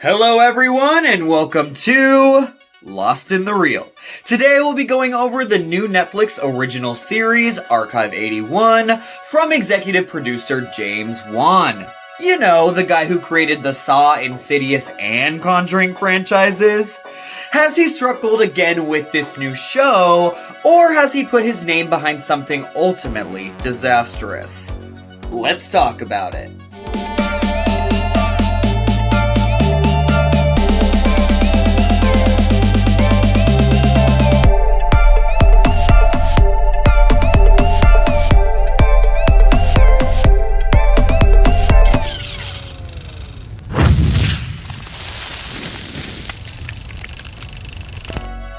Hello everyone and welcome to Lost in the Reel. Today we'll be going over the new Netflix original series, Archive 81, from executive producer James Wan. You know, the guy who created the Saw, Insidious, and Conjuring franchises. Has he struggled again with this new show, or has he put his name behind something ultimately disastrous? Let's talk about it.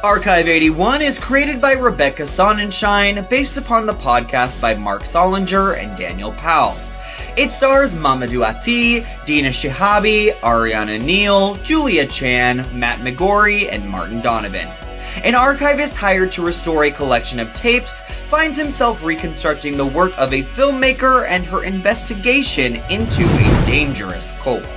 Archive 81 is created by Rebecca Sonnenschein, based upon the podcast by Mark Solinger and Daniel Powell. It stars Mamadou Ati, Dina Shihabi, Ariana Neal, Julia Chan, Matt McGorry, and Martin Donovan. An archivist hired to restore a collection of tapes finds himself reconstructing the work of a filmmaker and her investigation into a dangerous cult.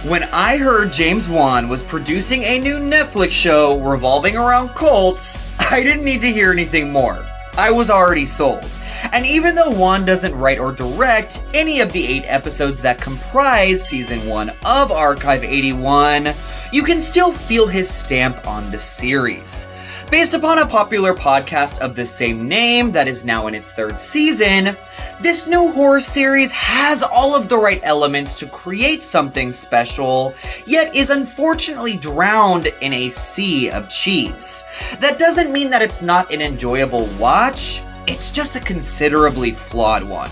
When I heard James Wan was producing a new Netflix show revolving around cults, I didn't need to hear anything more. I was already sold. And even though Wan doesn't write or direct any of the 8 episodes that comprise Season 1 of Archive 81, you can still feel his stamp on the series. Based upon a popular podcast of the same name that is now in its 3rd season, this new horror series has all of the right elements to create something special, yet is unfortunately drowned in a sea of cheese. That doesn't mean that it's not an enjoyable watch, it's just a considerably flawed one.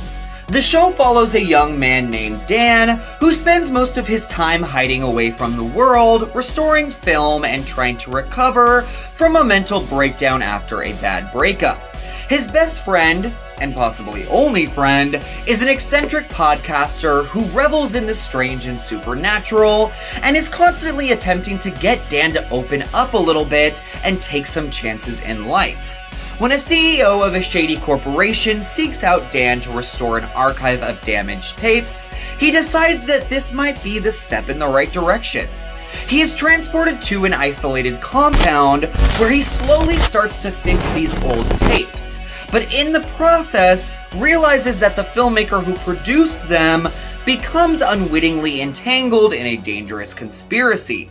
The show follows a young man named Dan, who spends most of his time hiding away from the world, restoring film, and trying to recover from a mental breakdown after a bad breakup. His best friend, and possibly only friend, is an eccentric podcaster who revels in the strange and supernatural, and is constantly attempting to get Dan to open up a little bit and take some chances in life. When a CEO of a shady corporation seeks out Dan to restore an archive of damaged tapes, he decides that this might be the step in the right direction. He is transported to an isolated compound where he slowly starts to fix these old tapes, but in the process realizes that the filmmaker who produced them becomes unwittingly entangled in a dangerous conspiracy.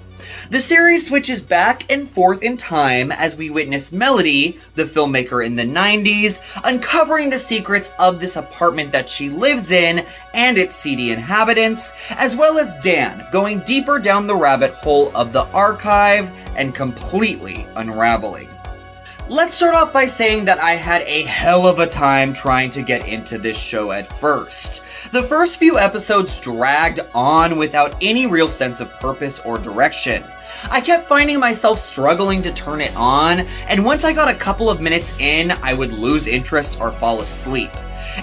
The series switches back and forth in time as we witness Melody, the filmmaker in the 90s, uncovering the secrets of this apartment that she lives in and its seedy inhabitants, as well as Dan going deeper down the rabbit hole of the archive and completely unraveling. Let's start off by saying that I had a hell of a time trying to get into this show at first. The first few episodes dragged on without any real sense of purpose or direction. I kept finding myself struggling to turn it on, and once I got a couple of minutes in, I would lose interest or fall asleep.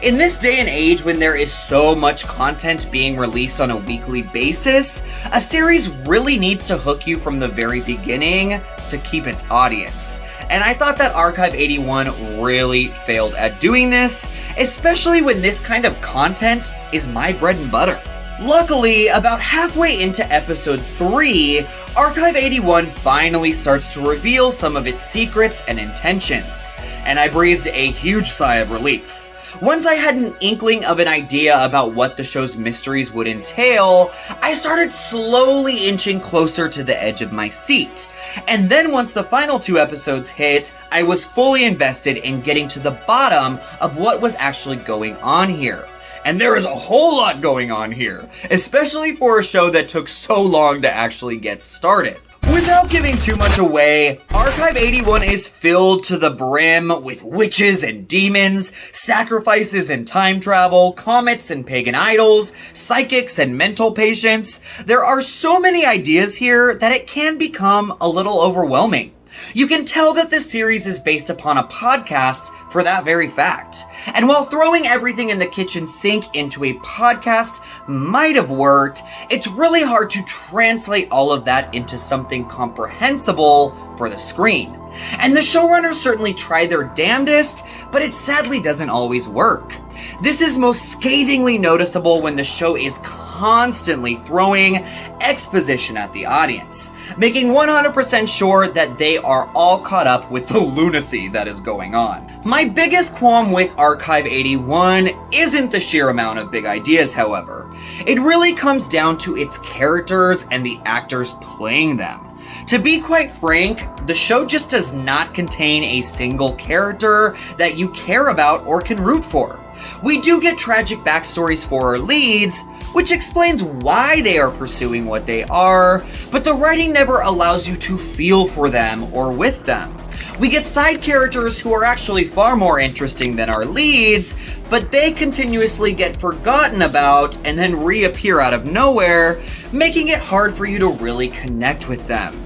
In this day and age when there is so much content being released on a weekly basis, a series really needs to hook you from the very beginning to keep its audience. And I thought that Archive 81 really failed at doing this, especially when this kind of content is my bread and butter. Luckily, about halfway into episode 3, Archive 81 finally starts to reveal some of its secrets and intentions, and I breathed a huge sigh of relief. Once I had an inkling of an idea about what the show's mysteries would entail, I started slowly inching closer to the edge of my seat. And then once the final 2 episodes hit, I was fully invested in getting to the bottom of what was actually going on here. And there is a whole lot going on here, especially for a show that took so long to actually get started. Without giving too much away, Archive 81 is filled to the brim with witches and demons, sacrifices and time travel, comets and pagan idols, psychics and mental patients. There are so many ideas here that it can become a little overwhelming. You can tell that this series is based upon a podcast for that very fact. And while throwing everything in the kitchen sink into a podcast might have worked, it's really hard to translate all of that into something comprehensible for the screen. And the showrunners certainly try their damnedest, but it sadly doesn't always work. This is most scathingly noticeable when the show is constantly throwing exposition at the audience, making 100% sure that they are all caught up with the lunacy that is going on. My biggest qualm with Archive 81 isn't the sheer amount of big ideas, however. It really comes down to its characters and the actors playing them. To be quite frank, the show just does not contain a single character that you care about or can root for. We do get tragic backstories for our leads, which explains why they are pursuing what they are, but the writing never allows you to feel for them or with them. We get side characters who are actually far more interesting than our leads, but they continuously get forgotten about and then reappear out of nowhere, making it hard for you to really connect with them.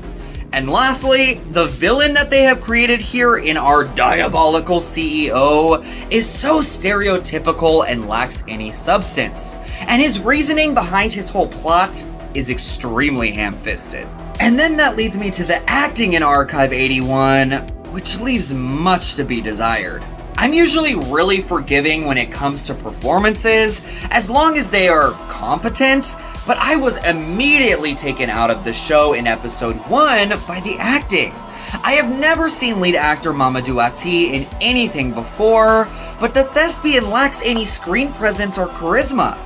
And lastly, the villain that they have created here in our diabolical CEO is so stereotypical and lacks any substance. And his reasoning behind his whole plot is extremely ham-fisted. And then that leads me to the acting in Archive 81, which leaves much to be desired. I'm usually really forgiving when it comes to performances, as long as they are competent, but I was immediately taken out of the show in episode 1 by the acting. I have never seen lead actor Mamadou Ati in anything before, but the thespian lacks any screen presence or charisma.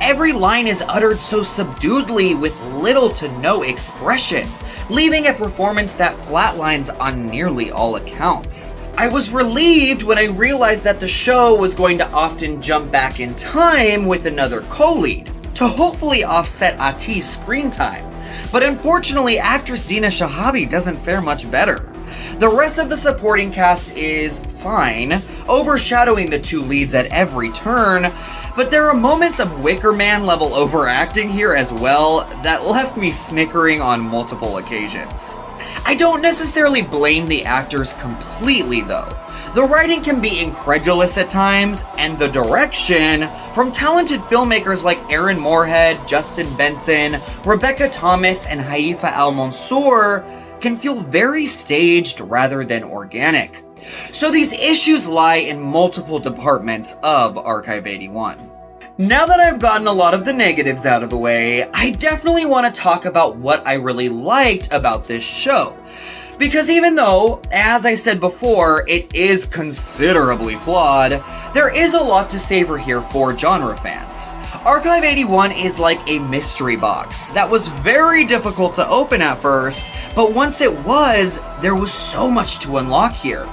Every line is uttered so subduedly with little to no expression, leaving a performance that flatlines on nearly all accounts. I was relieved when I realized that the show was going to often jump back in time with another co-lead, to hopefully offset Ati's screen time. But unfortunately, actress Dina Shahabi doesn't fare much better. The rest of the supporting cast is fine, overshadowing the two leads at every turn, but there are moments of Wicker Man level overacting here as well that left me snickering on multiple occasions. I don't necessarily blame the actors completely though. The writing can be incredulous at times, and the direction, from talented filmmakers like Aaron Moorhead, Justin Benson, Rebecca Thomas, and Haifa Al-Mansour, can feel very staged rather than organic. So these issues lie in multiple departments of Archive 81. Now that I've gotten a lot of the negatives out of the way, I definitely want to talk about what I really liked about this show. Because even though, as I said before, it is considerably flawed, there is a lot to savor here for genre fans. Archive 81 is like a mystery box that was very difficult to open at first, but once it was, there was so much to unlock here.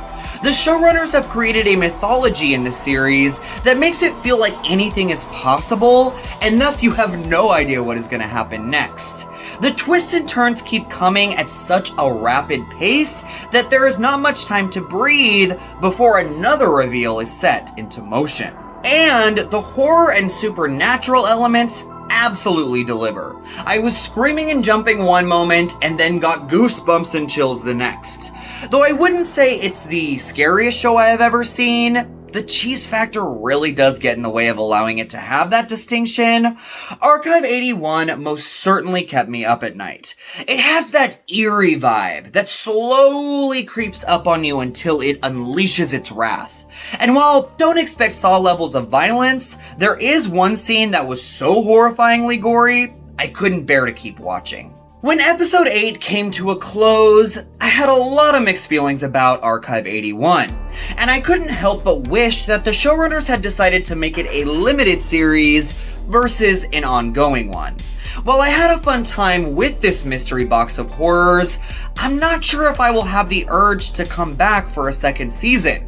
The showrunners have created a mythology in the series that makes it feel like anything is possible, and thus you have no idea what is going to happen next. The twists and turns keep coming at such a rapid pace that there is not much time to breathe before another reveal is set into motion. And the horror and supernatural elements absolutely deliver. I was screaming and jumping one moment and then got goosebumps and chills the next. Though I wouldn't say it's the scariest show I have ever seen, the cheese factor really does get in the way of allowing it to have that distinction. Archive 81 most certainly kept me up at night. It has that eerie vibe that slowly creeps up on you until it unleashes its wrath. And while don't expect Saw levels of violence, there is one scene that was so horrifyingly gory, I couldn't bear to keep watching. When episode 8 came to a close, I had a lot of mixed feelings about Archive 81, and I couldn't help but wish that the showrunners had decided to make it a limited series versus an ongoing one. While I had a fun time with this mystery box of horrors, I'm not sure if I will have the urge to come back for a second season.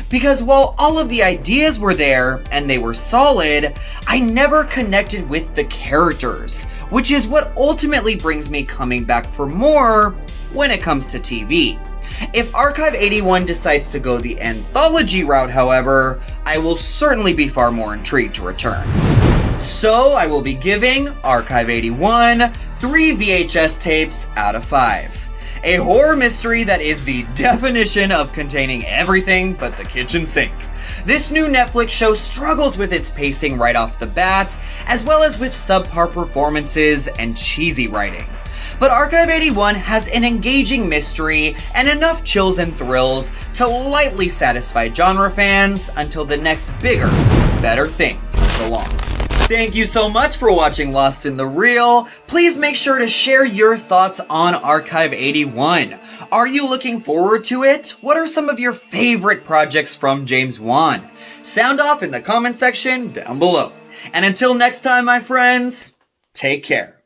Because while all of the ideas were there and they were solid, I never connected with the characters, which is what ultimately brings me coming back for more when it comes to TV. If Archive 81 decides to go the anthology route, however, I will certainly be far more intrigued to return. So I will be giving Archive 81 3 VHS tapes out of 5. A horror mystery that is the definition of containing everything but the kitchen sink. This new Netflix show struggles with its pacing right off the bat, as well as with subpar performances and cheesy writing. But Archive 81 has an engaging mystery and enough chills and thrills to lightly satisfy genre fans until the next bigger, better thing comes along. Thank you so much for watching Lost in the Reel. Please make sure to share your thoughts on Archive 81. Are you looking forward to it? What are some of your favorite projects from James Wan? Sound off in the comment section down below. And until next time, my friends, take care.